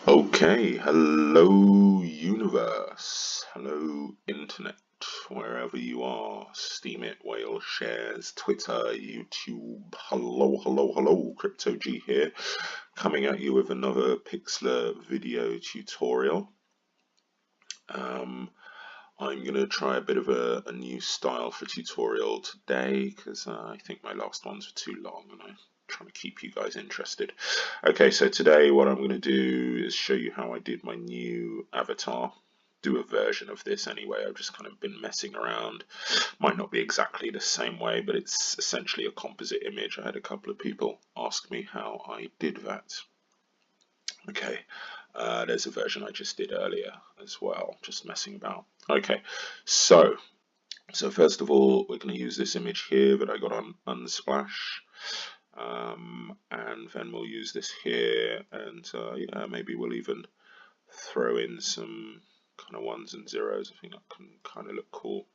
Okay, hello universe, hello internet, wherever you are, Steam it, whale shares, Twitter, YouTube, hello, Cryptogee here, coming at you with another Pixlr video tutorial. I'm going to try a bit of a new style for tutorial today because I think my last ones were too long and I'm trying to keep you guys interested. Okay, so today what I'm going to do is show you how I did my new avatar. Do a version of this anyway. I've just kind of been messing around. Might not be exactly the same way, but it's essentially a composite image. I had a couple of people ask me how I did that. Okay, there's a version I just did earlier as well, just messing about. Okay, so first of all, we're going to use this image here that I got on Unsplash, and then we'll use this here, and yeah, maybe we'll even throw in some kind of ones and zeros. I think that can kind of look cool.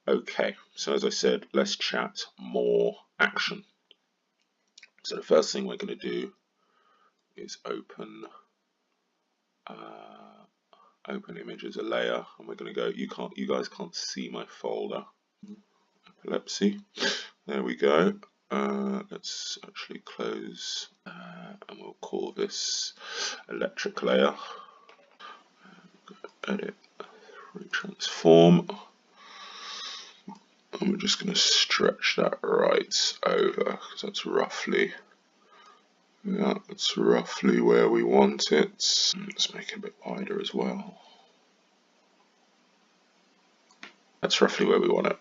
Okay, so as I said, less chat, more action. So the first thing we're going to do is open image as a layer, and we're going to go, you guys can't see my folder, epilepsy, there we go. Let's actually close, and we'll call this electric layer, edit, transform, and we're just going to stretch that right over, because that's roughly, yeah, that's roughly where we want it. Let's make it a bit wider as well. That's roughly where we want it.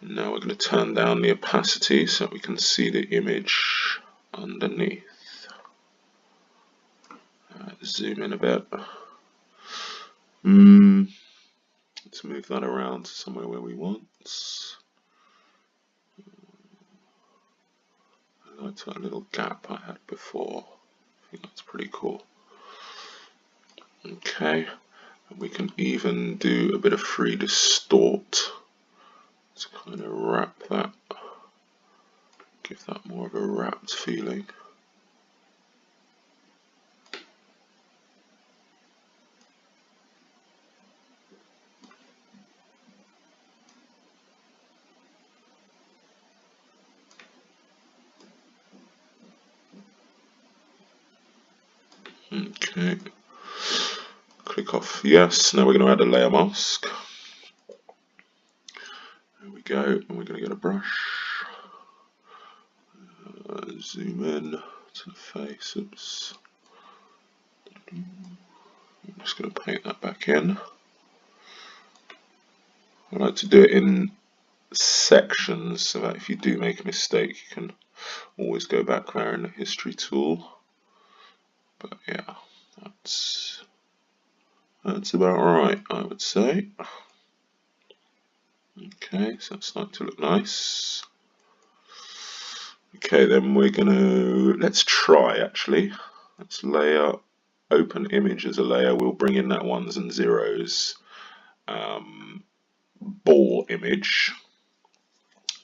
Now we're going to turn down the opacity so we can see the image underneath. Zoom in a bit. Let's move that around to somewhere where we want. I liked that little gap I had before. I think that's pretty cool. Okay, and we can even do a bit of free distort to kind of wrap that, give that more of a wrapped feeling. Okay, click off yes. Now we're going to add a layer mask. There we go, and we're going to get a brush. Zoom in to the face. Oops. I'm just going to paint that back in. I like to do it in sections so that if you do make a mistake, you can always go back there in the history tool. But yeah, that's about right, I would say. Okay, so it's starting to look nice. Okay, then we're gonna, let's try actually. Let's layer, open image as a layer. We'll bring in that ones and zeros ball image,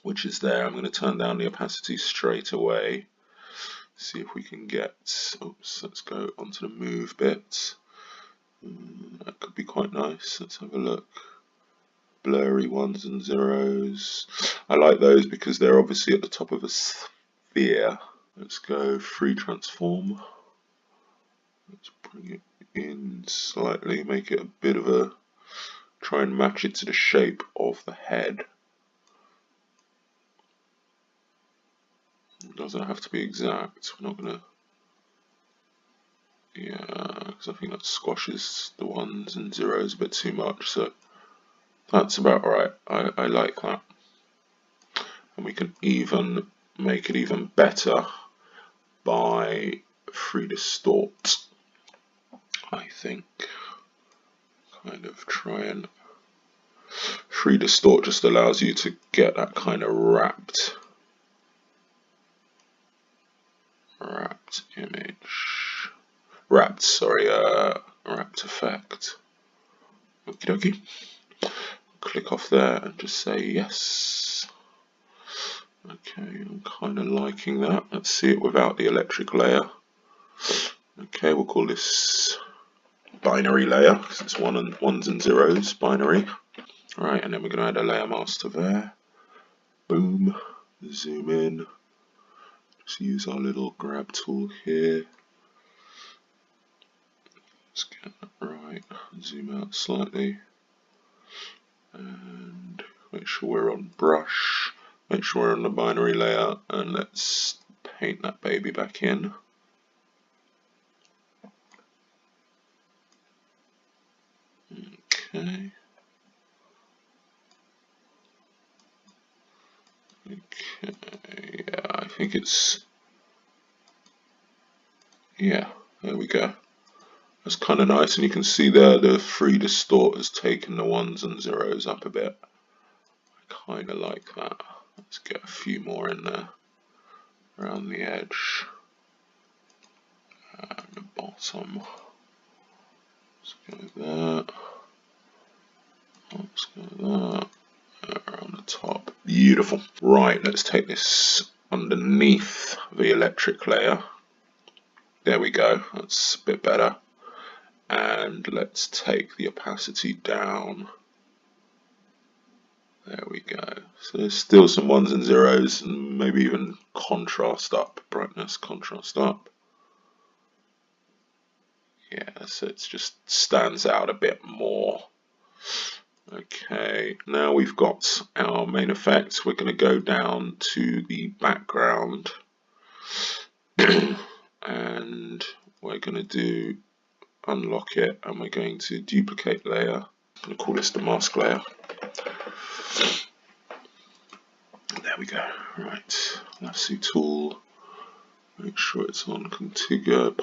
which is there. I'm going to turn down the opacity straight away. See if we can get, oops, let's go onto the move bit. That could be quite nice. Let's have a look. Blurry ones and zeros. I like those because they're obviously at the top of a sphere. Let's go free transform. Let's bring it in slightly, make it a bit of a, try and match it to the shape of the head. It doesn't have to be exact. We're not gonna, yeah, because I think that squashes the ones and zeros a bit too much. So that's about right. I like that. And we can even make it even better by free distort, I think. Kind of try and free distort just allows you to get that kind of wrapped image, wrapped effect. Okie dokie. Click off there and just say yes. Okay, I'm kind of liking that. Let's see it without the electric layer. Okay, Okay, we'll call this binary layer because it's ones and zeros binary. Alright, and then we're going to add a layer master there. Boom. Zoom in. Just use our little grab tool here. Let's get that right. Zoom out slightly. And make sure we're on brush. Make sure we're on the binary layer. And let's paint that baby back in. Okay. Okay, yeah, I think it's, yeah, there we go. That's kind of nice, and you can see there the free distort has taken the ones and zeros up a bit. I kind of like that. Let's get a few more in there around the edge and the bottom. Let's go there. Let's go there. Around the top. Beautiful. Right, let's take this underneath the electric layer. There we go. That's a bit better. And let's take the opacity down. There we go. So there's still some ones and zeros, and maybe even contrast up, brightness, contrast up. Yeah, so it just stands out a bit more. Okay, now we've got our main effects. We're going to go down to the background and we're going to do unlock it, and we're going to duplicate layer. I'm going to call this the mask layer. There we go. Right, lasso tool. Make sure it's on contiguous,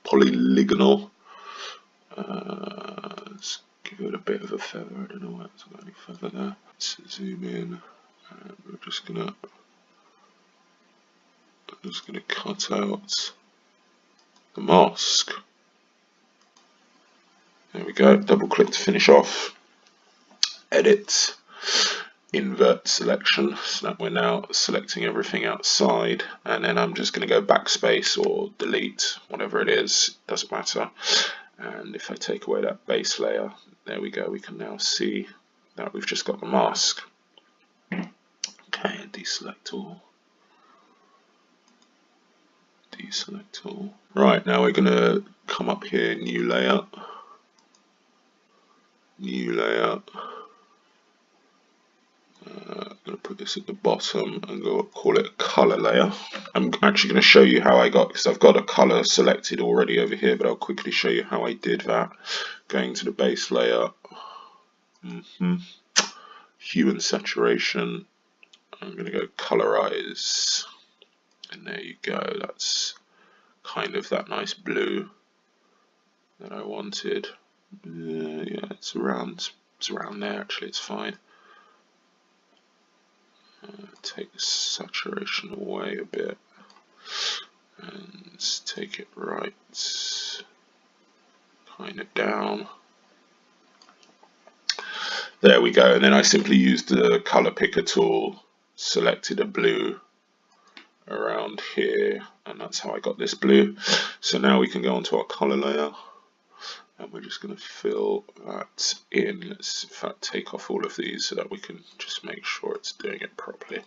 polygonal. Let's give it a bit of a feather. I don't know why it's got any feather there. Let's zoom in, and we're just gonna cut out the mask. There we go. Double click to finish off. Edit. Invert selection, so that we're now selecting everything outside, and then I'm just going to go backspace or delete, whatever it is, doesn't matter. And if I take away that base layer, there we go, we can now see that we've just got the mask. Okay, deselect all. Deselect all. Right, now we're going to come up here, new layer. New layer. I'm going to put this at the bottom and go call it a color layer. I'm actually going to show you how I got, because I've got a color selected already over here, but I'll quickly show you how I did that. Going to the base layer, hue and saturation. I'm going to go colorize, and there you go. That's kind of that nice blue that I wanted. Yeah, it's around there. Actually, it's fine. Take the saturation away a bit and take it right kind of down. There we go, and then I simply used the color picker tool, selected a blue around here, and that's how I got this blue. So now we can go onto our color layer, and we're just going to fill that in. Let's in fact take off all of these so that we can just make sure it's doing it properly.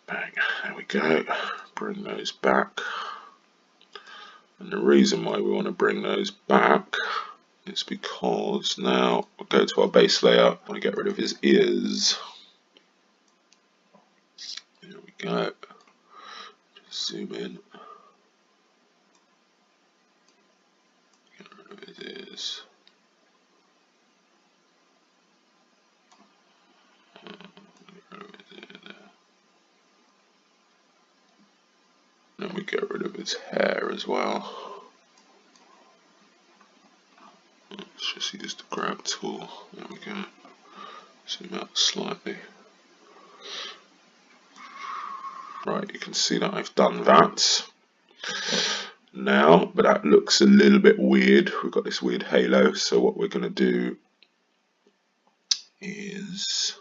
Bang, there we go. Bring those back. And the reason why we want to bring those back is because now we'll go to our base layer. I want to get rid of his ears. There we go. Just zoom in. Get rid of his ears. Then we get rid of his hair as well. Let's just use the grab tool. There we go. Zoom out slightly. Right, you can see that I've done that now, but that looks a little bit weird. We've got this weird halo, so what we're going to do is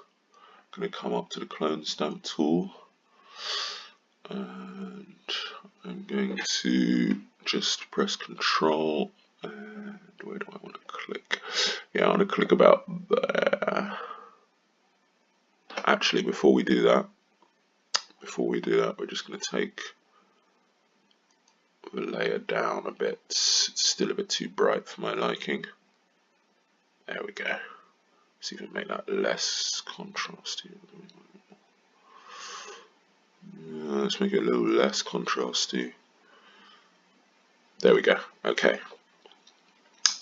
I'm going to come up to the clone stamp tool, and I'm going to just press Control, and where do I want to click? Yeah, I want to click about there. Actually, before we do that, we're just going to take the layer down a bit. It's still a bit too bright for my liking. There we go. See if we can make that less contrasty. Let's make it a little less contrasty. There we go. Okay.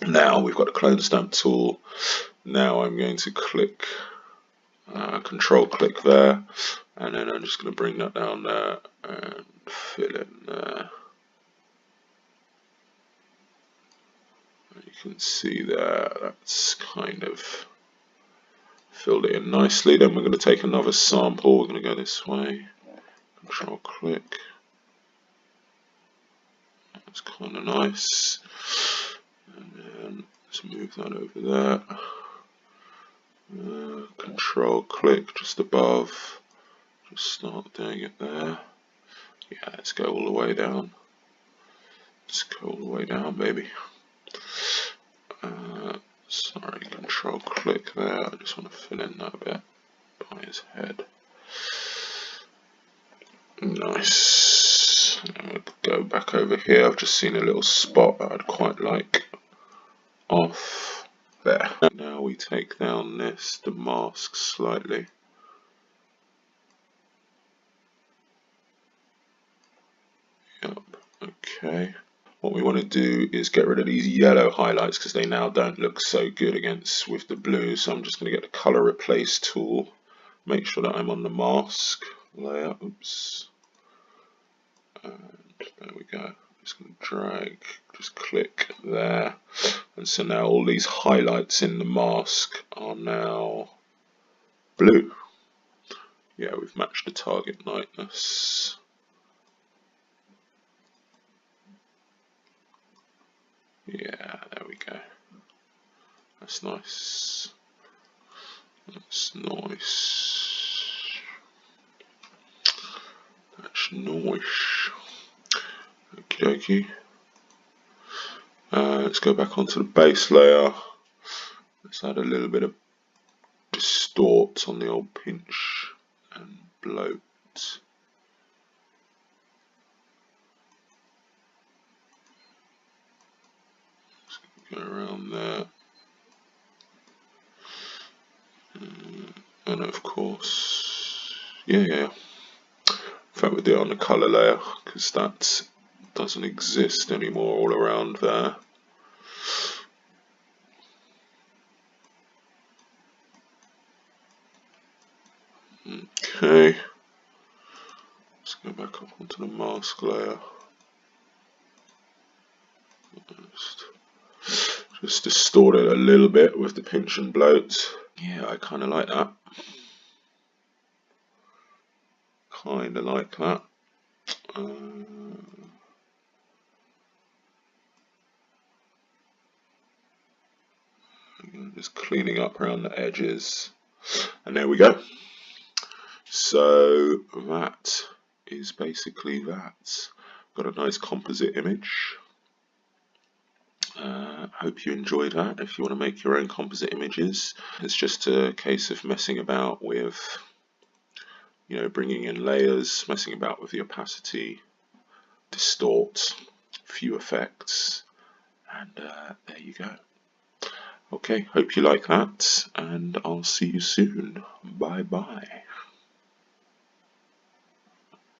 Now we've got the clone stamp tool. Now I'm going to click, Control click there, and then I'm just going to bring that down there and fill in there. You can see there, that's kind of filled it in nicely. Then we're going to take another sample. We're going to go this way. Control click. That's kind of nice. And then let's move that over there. Control click just above. Just start doing it there. Yeah, let's go all the way down. Let's go all the way down, baby. Sorry, Control click there. I just want to fill in that bit by his head. Nice. And we'll go back over here. I've just seen a little spot that I'd quite like off there. Now we take down the mask slightly. Yep, okay. What we want to do is get rid of these yellow highlights because they now don't look so good with the blue. So I'm just going to get the color replace tool. Make sure that I'm on the mask layer. Oops. And there we go. Just going to drag, just click there. And so now all these highlights in the mask are now blue. Yeah, we've matched the target lightness. Yeah, there we go. That's nice. That's nice. That's nice. Okie dokie. Let's go back onto the base layer. Let's add a little bit of distort on the old pinch and bloat. Go around there. And of course, yeah. In fact, we'll do it on the color layer because that doesn't exist anymore all around there. Okay, let's go back up onto the mask layer. Just distort it a little bit with the pinch and bloat. Yeah, I kind of like that. Kind of like that. Just cleaning up around the edges. And there we go. So that is basically that. Got a nice composite image. Hope you enjoyed that. If you want to make your own composite images, it's just a case of messing about with, bringing in layers, messing about with the opacity, distort, few effects, and there you go. Okay, hope you like that, and I'll see you soon. Bye bye.